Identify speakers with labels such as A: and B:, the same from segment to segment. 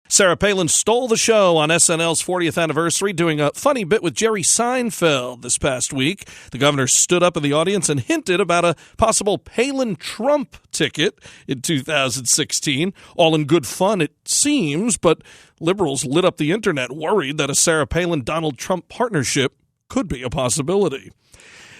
A: Sarah Palin stole the show on SNL's 40th anniversary, doing a funny bit with Jerry Seinfeld this past week. The governor stood up in the audience and hinted about a possible Palin-Trump ticket in 2016. All in good fun, it seems, but liberals lit up the internet worried that a Sarah Palin-Donald Trump partnership could be a possibility.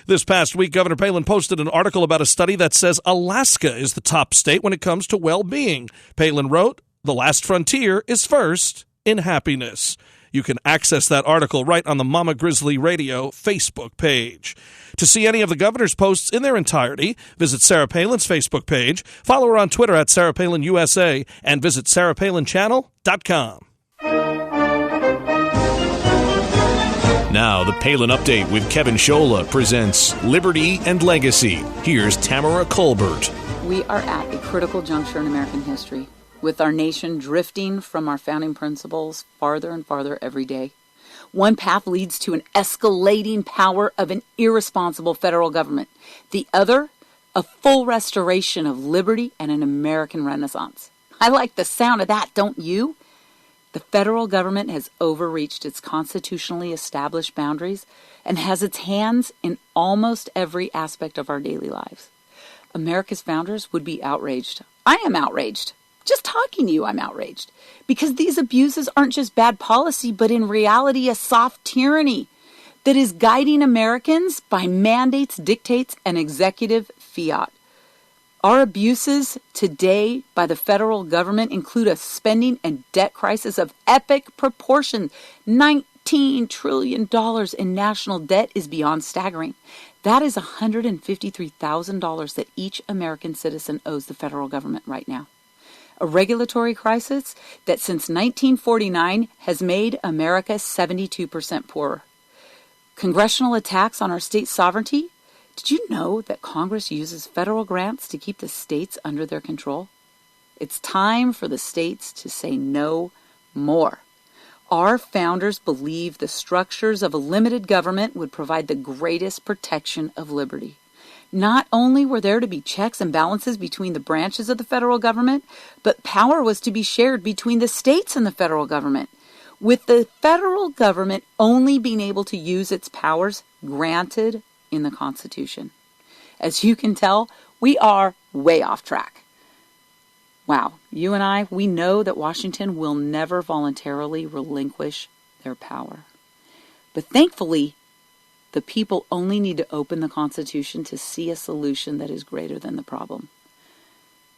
A: This past week, Governor Palin posted an article about a study that says Alaska is the top state when it comes to well-being. Palin wrote, "The last frontier is first in happiness." You can access that article right on the Mama Grizzly Radio Facebook page. To see any of the governor's posts in their entirety, visit Sarah Palin's Facebook page, follow her on Twitter at Sarah Palin USA, and visit sarahpalinchannel.com.
B: Now, the Palin Update with Kevin Scholla presents Liberty and Legacy. Here's Tamara Colbert.
C: We are at a critical juncture in American history, with our nation drifting from our founding principles farther and farther every day. One path leads to an escalating power of an irresponsible federal government. The other, a full restoration of liberty and an American renaissance. I like the sound of that, don't you? The federal government has overreached its constitutionally established boundaries and has its hands in almost every aspect of our daily lives. America's founders would be outraged. I am outraged. Just talking to you, I'm outraged. Because these abuses aren't just bad policy, but in reality a soft tyranny that is guiding Americans by mandates, dictates, and executive fiat. Our abuses today by the federal government include a spending and debt crisis of epic proportions. $19 trillion in national debt is beyond staggering. That is $153,000 that each American citizen owes the federal government right now. A regulatory crisis that since 1949 has made America 72% poorer. Congressional attacks on our state sovereignty. Did you know that Congress uses federal grants to keep the states under their control? It's time for the states to say no more. Our founders believed the structures of a limited government would provide the greatest protection of liberty. Not only were there to be checks and balances between the branches of the federal government, but power was to be shared between the states and the federal government, with the federal government only being able to use its powers granted in the Constitution. As you can tell, we are way off track. Wow, you and I, we know that Washington will never voluntarily relinquish their power. But thankfully, the people only need to open the Constitution to see a solution that is greater than the problem.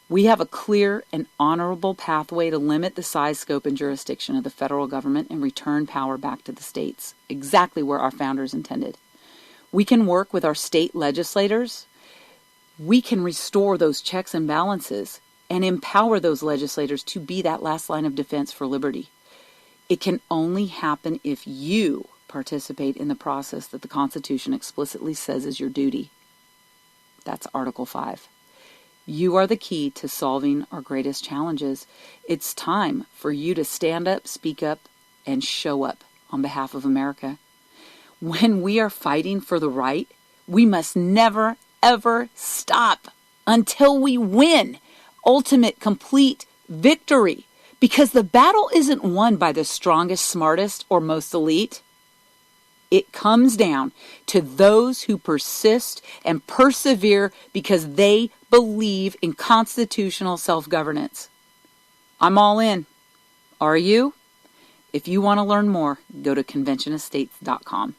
C: We have a clear and honorable pathway to limit the size, scope, and jurisdiction of the federal government and return power back to the states, exactly where our founders intended. We can work with our state legislators. We can restore those checks and balances and empower those legislators to be that last line of defense for liberty. It can only happen if you participate in the process that the Constitution explicitly says is your duty. That's Article 5. You are the key to solving our greatest challenges. It's time for you to stand up, speak up, and show up on behalf of America. When we are fighting for the right, we must never, ever stop until we win ultimate, complete victory. Because the battle isn't won by the strongest, smartest, or most elite. It comes down to those who persist and persevere because they believe in constitutional self-governance. I'm all in. Are you? If you want to learn more, go to conventionestates.com.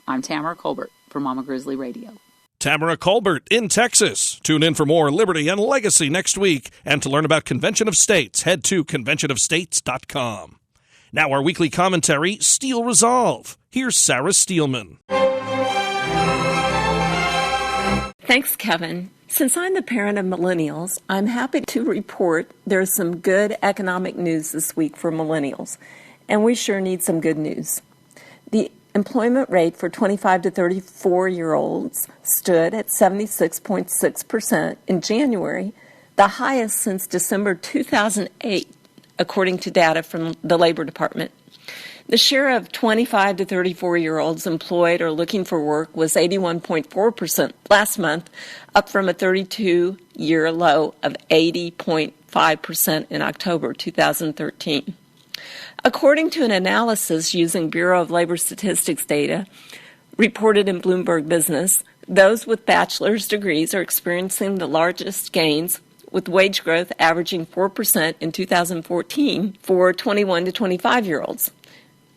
C: I'm Tamara Colbert for Mama Grizzly Radio.
A: Tamara Colbert in Texas. Tune in for more Liberty and Legacy next week. And to learn about Convention of States, head to conventionofstates.com. Now our weekly commentary, Steel Resolve. Here's Sarah Steelman.
D: Thanks, Kevin. Since I'm the parent of millennials, I'm happy to report there's some good economic news this week for millennials, and we sure need some good news. The employment rate for 25 to 34-year-olds stood at 76.6% in January, the highest since December 2008, according to data from the Labor Department. The share of 25 to 34-year-olds employed or looking for work was 81.4% last month, up from a 32-year low of 80.3% 5% in October 2013. According to an analysis using Bureau of Labor Statistics data reported in Bloomberg Business, those with bachelor's degrees are experiencing the largest gains, with wage growth averaging 4% in 2014 for 21 to 25-year-olds.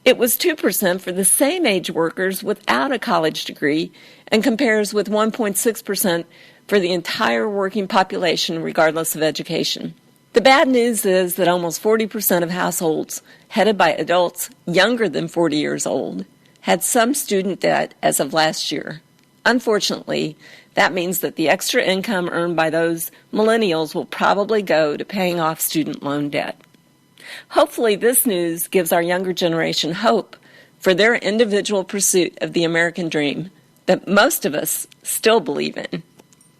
D: It was 2% for the same age workers without a college degree and compares with 1.6% for the entire working population regardless of education. The bad news is that almost 40% of households headed by adults younger than 40 years old had some student debt as of last year. Unfortunately, that means that the extra income earned by those millennials will probably go to paying off student loan debt. Hopefully, this news gives our younger generation hope for their individual pursuit of the American dream that most of us still believe in.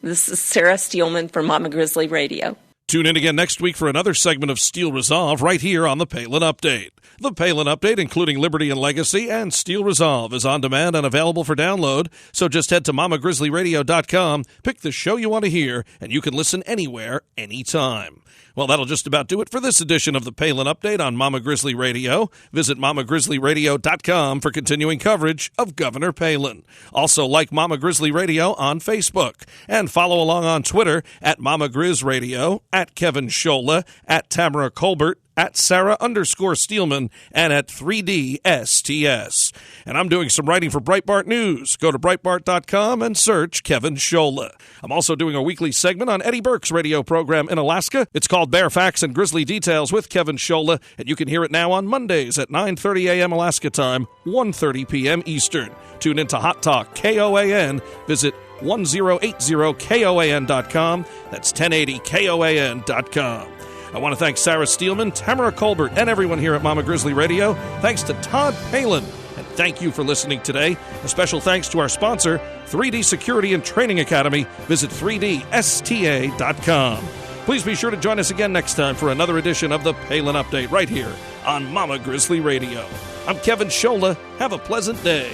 D: This is Sarah Steelman for Mama Grizzly Radio.
A: Tune in again next week for another segment of Steel Resolve right here on the Palin Update. The Palin Update, including Liberty and Legacy and Steel Resolve, is on demand and available for download, so just head to mamagrizzlyradio.com, pick the show you want to hear, and you can listen anywhere, anytime. Well, that'll just about do it for this edition of the Palin Update on Mama Grizzly Radio. Visit mamagrizzlyradio.com for continuing coverage of Governor Palin. Also, like Mama Grizzly Radio on Facebook. And follow along on Twitter at Mama Grizz Radio, at Kevin Scholla, at Tamara Colbert, at Sarah_Steelman, and at 3DSTS. And I'm doing some writing for Breitbart News. Go to Breitbart.com and search Kevin Scholla. I'm also doing a weekly segment on Eddie Burke's radio program in Alaska. It's called Bear Facts and Grizzly Details with Kevin Scholla, and you can hear it now on Mondays at 9:30 a.m. Alaska time, 1:30 p.m. Eastern. Tune into Hot Talk KOAN. Visit 1080KOAN.com. That's 1080KOAN.com. I want to thank Sarah Steelman, Tamara Colbert, and everyone here at Mama Grizzly Radio. Thanks to Todd Palin, and thank you for listening today. A special thanks to our sponsor, 3D Security and Training Academy. Visit 3dsta.com. Please be sure to join us again next time for another edition of the Palin Update right here on Mama Grizzly Radio. I'm Kevin Scholla. Have a pleasant day.